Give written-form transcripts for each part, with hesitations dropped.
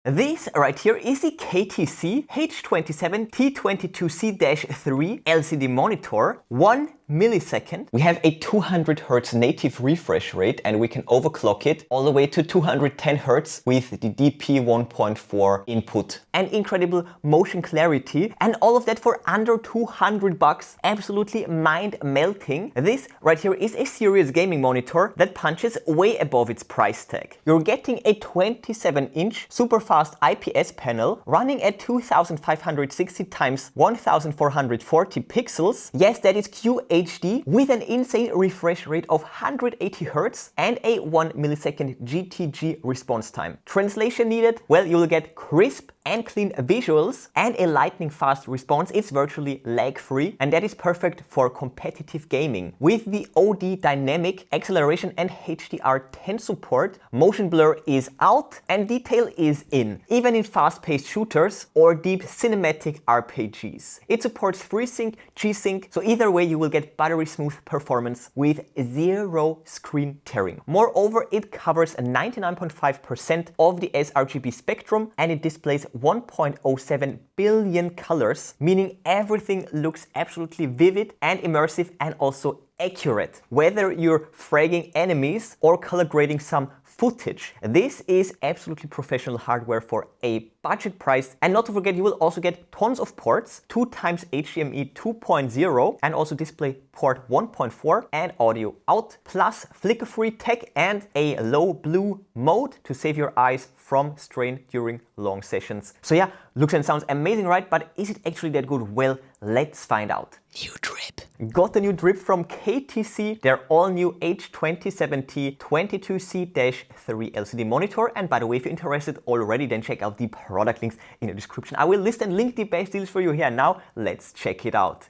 This right here is the KTC H27T22C-3 LCD monitor. 1 millisecond. We have a 200 Hz native refresh rate and we can overclock it all the way to 210 Hz with the DP 1.4 input. And incredible motion clarity, and all of that for under $200. Absolutely mind melting. This right here is a serious gaming monitor that punches way above its price tag. You're getting a 27-inch super fast IPS panel running at 2560 x 1440 pixels. Yes, that is QHD with an insane refresh rate of 180 Hz and a 1 millisecond GTG response time. Translation needed? Well, you'll get crisp and clean visuals and a lightning fast response. It's virtually lag free, and that is perfect for competitive gaming. With the OD dynamic acceleration and HDR10 support, motion blur is out and detail is in, even in fast-paced shooters or deep cinematic RPGs. It supports FreeSync, G-Sync, so either way you will get buttery smooth performance with zero screen tearing. Moreover, it covers 99.5% of the sRGB spectrum and it displays 1.07 billion colors, meaning everything looks absolutely vivid and immersive and also accurate. Whether you're fragging enemies or color grading some footage, this is absolutely professional hardware for a budget price. And not to forget, you will also get tons of ports, 2 times HDMI 2.0 and also display port 1.4 and audio out, plus flicker-free tech and a low blue mode to save your eyes from strain during long sessions. So yeah, looks and sounds amazing, right? But is it actually that good? Well, let's find out. New drip. Got the new drip from KTC, their all-new H27T22C-3 LCD monitor. And by the way, if you're interested already, then check out the product links in the description. I will list and link the best deals for you here. Now, let's check it out.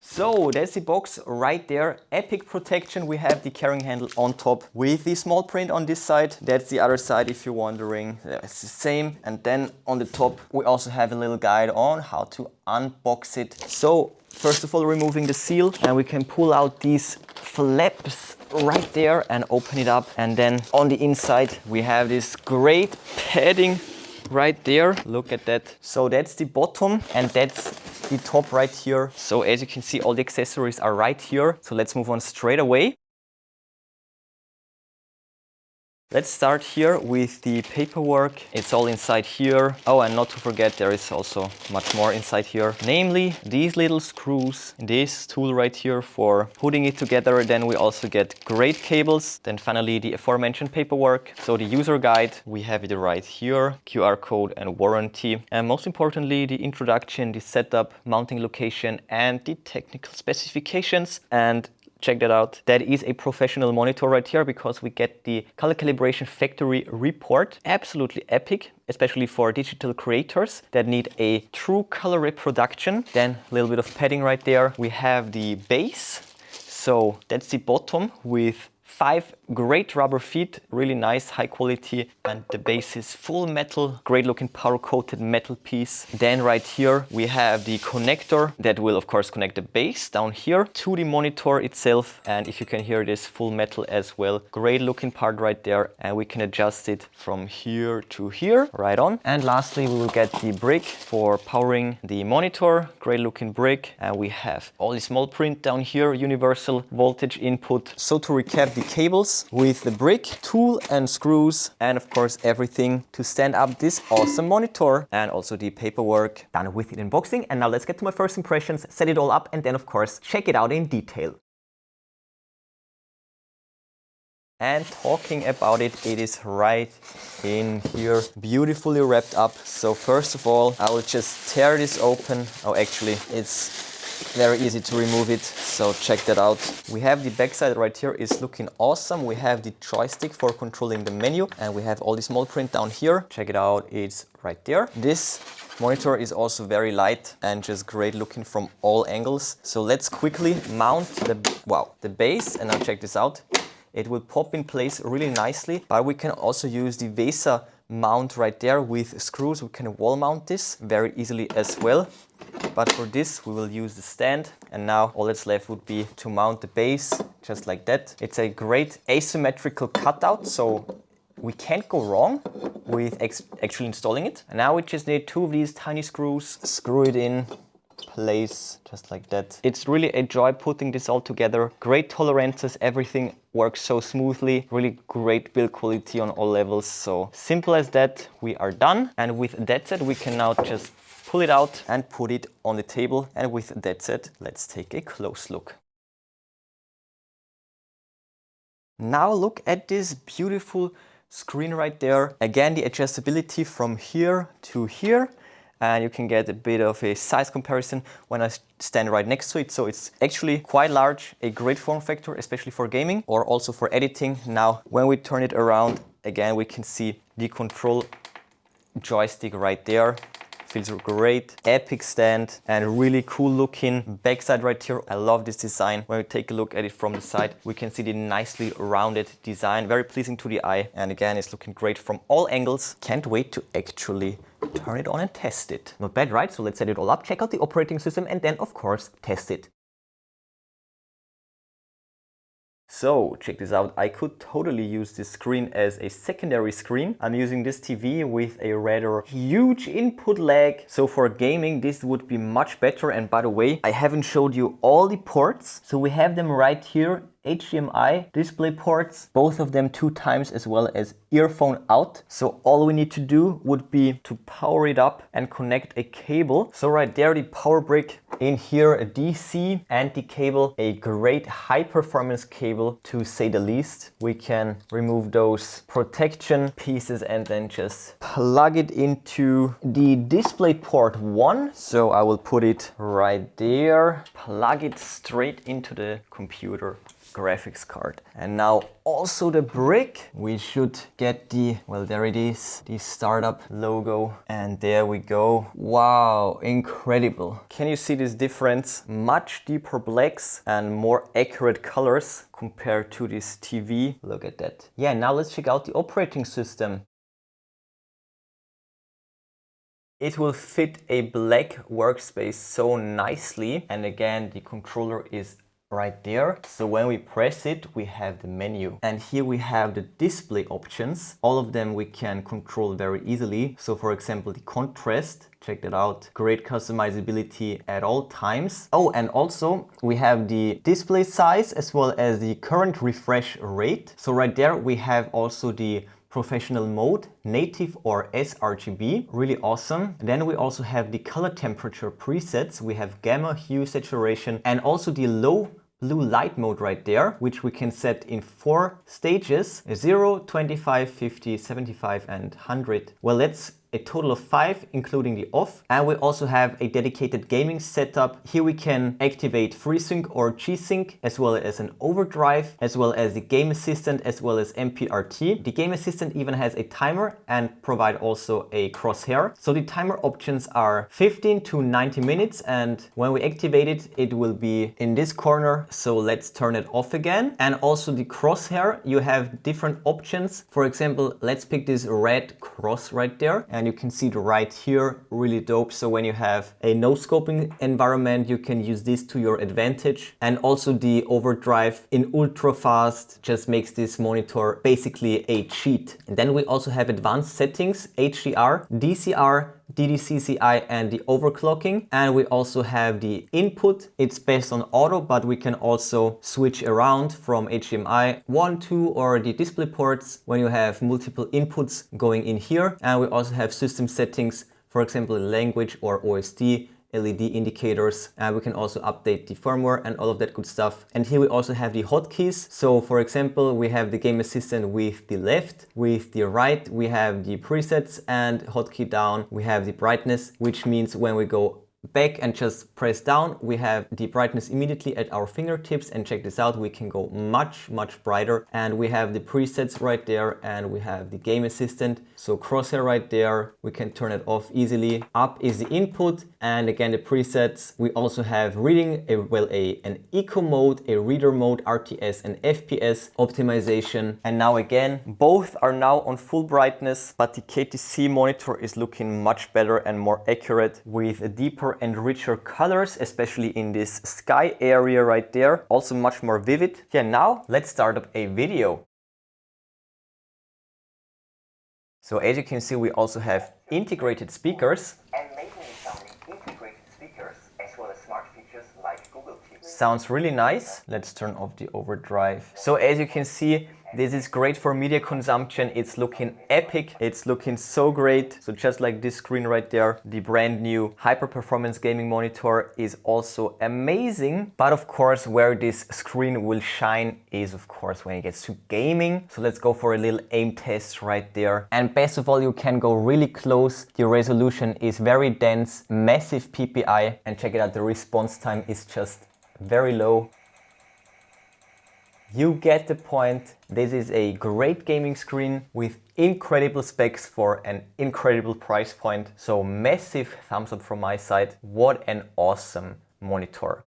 So that's the box right there. Epic protection. We have the carrying handle on top with the small print on this side. That's the other side if you're wondering. It's the same. And then on the top we also have a little guide on how to unbox it. So first of all, removing the seal, and we can pull out these flaps right there and open it up. And then on the inside we have this great padding right there. Look at that. So that's the bottom and that's the top right here. So as you can see, all the accessories are right here. So let's move on straight away. Let's start here with the paperwork. It's all inside here. Oh, and not to forget, there is also much more inside here. Namely, these little screws, this tool right here for putting it together. Then we also get great cables. Then finally, the aforementioned paperwork. So the user guide, we have it right here. QR code and warranty. And most importantly, the introduction, the setup, mounting location, and the technical specifications. And check that out. That is a professional monitor right here because we get the color calibration factory report. Absolutely epic, especially for digital creators that need a true color reproduction. Then a little bit of padding right there. We have the base. So that's the bottom with 5 great rubber feet, really nice, high quality, and the base is full metal, great looking powder coated metal piece. Then right here we have the connector that will of course connect the base down here to the monitor itself, and if you can hear, this full metal as well. Great looking part right there, and we can adjust it from here to here, right on. And lastly we will get the brick for powering the monitor, great looking brick, and we have all the small print down here, universal voltage input. So to recap, the cables with the brick, tool and screws, and of course everything to stand up this awesome monitor, and also the paperwork. Done with the unboxing, and now let's get to my first impressions, set it all up, and then of course check it out in detail. And talking about it, it is right in here, beautifully wrapped up. So first of all, I will just tear this open. Oh, actually it's very easy to remove it, so check that out. We have the backside right here, is looking awesome. We have the joystick for controlling the menu, and we have all the small print down here. Check it out, it's right there. This monitor is also very light and just great looking from all angles. So let's quickly mount the base, and now check this out. It will pop in place really nicely, but we can also use the VESA mount right there with screws. We can wall mount this very easily as well. But for this we will use the stand, and now all that's left would be to mount the base just like that. It's a great asymmetrical cutout, so We can't go wrong with actually installing it. And now we just need 2 of these tiny screws, screw it in place just like that. It's really a joy putting this all together. Great tolerances, everything works so smoothly. Really great build quality on all levels. So simple as that, we are done. And with that said, we can now just pull it out and put it on the table. And with that said, let's take a close look. Now look at this beautiful screen right there. Again, the adjustability from here to here. And you can get a bit of a size comparison when I stand right next to it. So it's actually quite large, a great form factor, especially for gaming or also for editing. Now, when we turn it around, again, we can see the control joystick right there. Feels great, epic stand and really cool looking backside right here. I love this design. When we take a look at it from the side, we can see the nicely rounded design, very pleasing to the eye. And again, it's looking great from all angles. Can't wait to actually turn it on and test it. Not bad, right? So let's set it all up, check out the operating system and then of course test it. So check this out, I could totally use this screen as a secondary screen. I'm using this TV with a rather huge input lag. So for gaming, this would be much better. And by the way, I haven't showed you all the ports. So we have them right here. HDMI display ports, both of them 2 times, as well as earphone out. So all we need to do would be to power it up and connect a cable. So right there, the power brick, in here a DC, and the cable, a great high performance cable to say the least. We can remove those protection pieces and then just plug it into the display port 1. So I will put it right there, plug it straight into the computer graphics card. And now also the brick, we should get the, well, there it is, the startup logo, and there we go. Wow, incredible. Can you see this difference? Much deeper blacks and more accurate colors compared to this TV. Look at that. Yeah, now let's check out the operating system. It will fit a black workspace so nicely. And again, the controller is right there. So when we press it, we have the menu. And here we have the display options. All of them we can control very easily. So for example, the contrast, check that out. Great customizability at all times. Oh, and also we have the display size as well as the current refresh rate. So right there we have also the professional mode, native or sRGB, really awesome. Then we also have the color temperature presets. We have gamma, hue, saturation, and also the low blue light mode right there, which we can set in 4 stages, 0, 25, 50, 75 and 100. Well, that's a total of 5, including the off. And we also have a dedicated gaming setup. Here we can activate FreeSync or G-Sync, as well as an overdrive, as well as the game assistant, as well as MPRT. The game assistant even has a timer and provide also a crosshair. So the timer options are 15 to 90 minutes. And when we activate it, it will be in this corner. So let's turn it off again. And also the crosshair, you have different options. For example, let's pick this red cross right there. And you can see it right here, really dope. So when you have a no scoping environment, you can use this to your advantage. And also the overdrive in ultra fast just makes this monitor basically a cheat. And then we also have advanced settings, HDR, DCR, DDCCI and the overclocking. And we also have the input. It's based on auto, but we can also switch around from HDMI 1, 2 or the display ports when you have multiple inputs going in here. And we also have system settings, for example, language or OSD, LED indicators, and we can also update the firmware and all of that good stuff. And here we also have the hotkeys. So for example, we have the game assistant with the left, with the right, we have the presets, and hotkey down, we have the brightness, which means when we go back and just press down, we have the brightness immediately at our fingertips. And check this out, we can go much brighter. And we have the presets right there, and we have the game assistant. So crosshair right there, we can turn it off easily. Up is the input, and again the presets. We also have reading, an eco mode, a reader mode, RTS and FPS optimization. And now again, both are now on full brightness, but the KTC monitor is looking much better and more accurate with a deeper and richer colors, especially in this sky area right there. Also much more vivid. Yeah, now let's start up a video. So as you can see, we also have integrated speakers. Amazingly sounding integrated speakers, as well as smart features like Google TV. Sounds really nice. Let's turn off the overdrive. So as you can see, this is great for media consumption. It's looking epic. It's looking so great. So just like this screen right there, the brand new hyper performance gaming monitor is also amazing. But of course, where this screen will shine is of course when it gets to gaming. So let's go for a little aim test right there. And best of all, you can go really close. The resolution is very dense, massive PPI. And check it out, the response time is just very low. You get the point. This is a great gaming screen with incredible specs for an incredible price point. So massive thumbs up from my side. What an awesome monitor.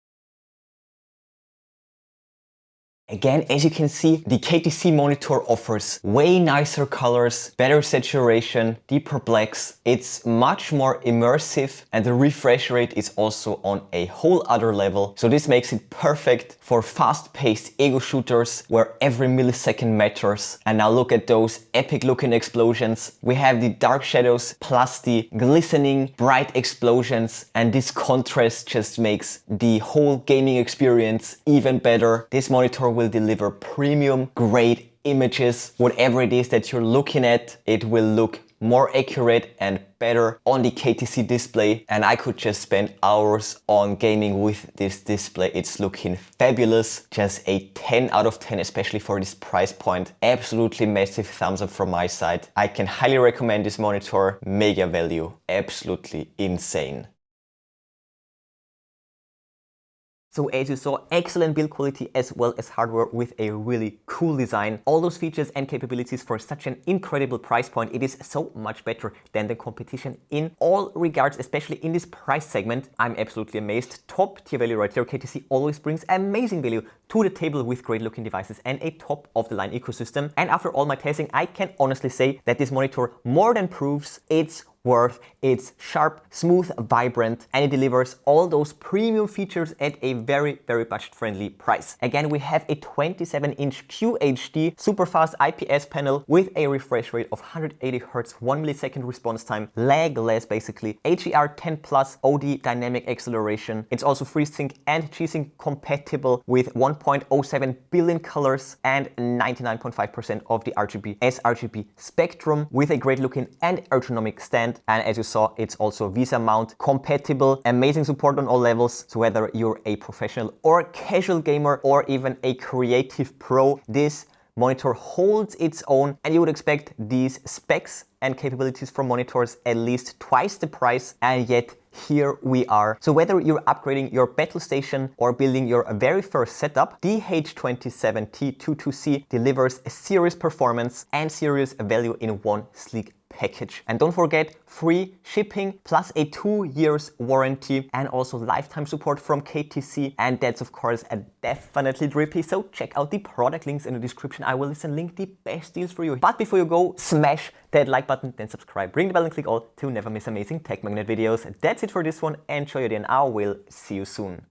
Again, as you can see, the KTC monitor offers way nicer colors, better saturation, deeper blacks. It's much more immersive and the refresh rate is also on a whole other level. So this makes it perfect for fast-paced ego shooters where every millisecond matters. And now look at those epic looking explosions. We have the dark shadows plus the glistening bright explosions, and this contrast just makes the whole gaming experience even better. This monitor will deliver premium grade images. Whatever it is that you're looking at, it will look more accurate and better on the KTC display. And I could just spend hours on gaming with this display. It's looking fabulous. Just a 10 out of 10, especially for this price point. Absolutely massive thumbs up from my side. I can highly recommend this monitor. Mega value. Absolutely insane. So as you saw, excellent build quality as well as hardware with a really cool design. All those features and capabilities for such an incredible price point. It is so much better than the competition in all regards, especially in this price segment. I'm absolutely amazed. Top tier value right here. KTC always brings amazing value to the table with great looking devices and a top of the line ecosystem. And after all my testing, I can honestly say that this monitor more than proves its worth. It's sharp, smooth, vibrant, and it delivers all those premium features at a very, very budget-friendly price. Again, we have a 27-inch QHD super fast IPS panel with a refresh rate of 180 Hz, 1 millisecond response time, lagless basically, HDR10 Plus OD dynamic acceleration. It's also FreeSync and G-Sync compatible with 1.07 billion colors and 99.5% of the RGB sRGB spectrum with a great looking and ergonomic stand. And as you saw, it's also Visa mount compatible. Amazing support on all levels. So whether you're a professional or casual gamer or even a creative pro, this monitor holds its own, and you would expect these specs and capabilities from monitors at least twice the price, and yet here we are. So whether you're upgrading your battle station or building your very first setup, the H27T22C delivers a serious performance and serious value in one sleek package. And don't forget, free shipping plus a 2 years warranty and also lifetime support from KTC. And that's of course a definitely drippy. So check out the product links in the description. I will link the best deals for you. But before you go, smash that like button, then subscribe, ring the bell and click all to never miss amazing tech magnet videos. That's it for this one. Enjoy your day and I will see you soon.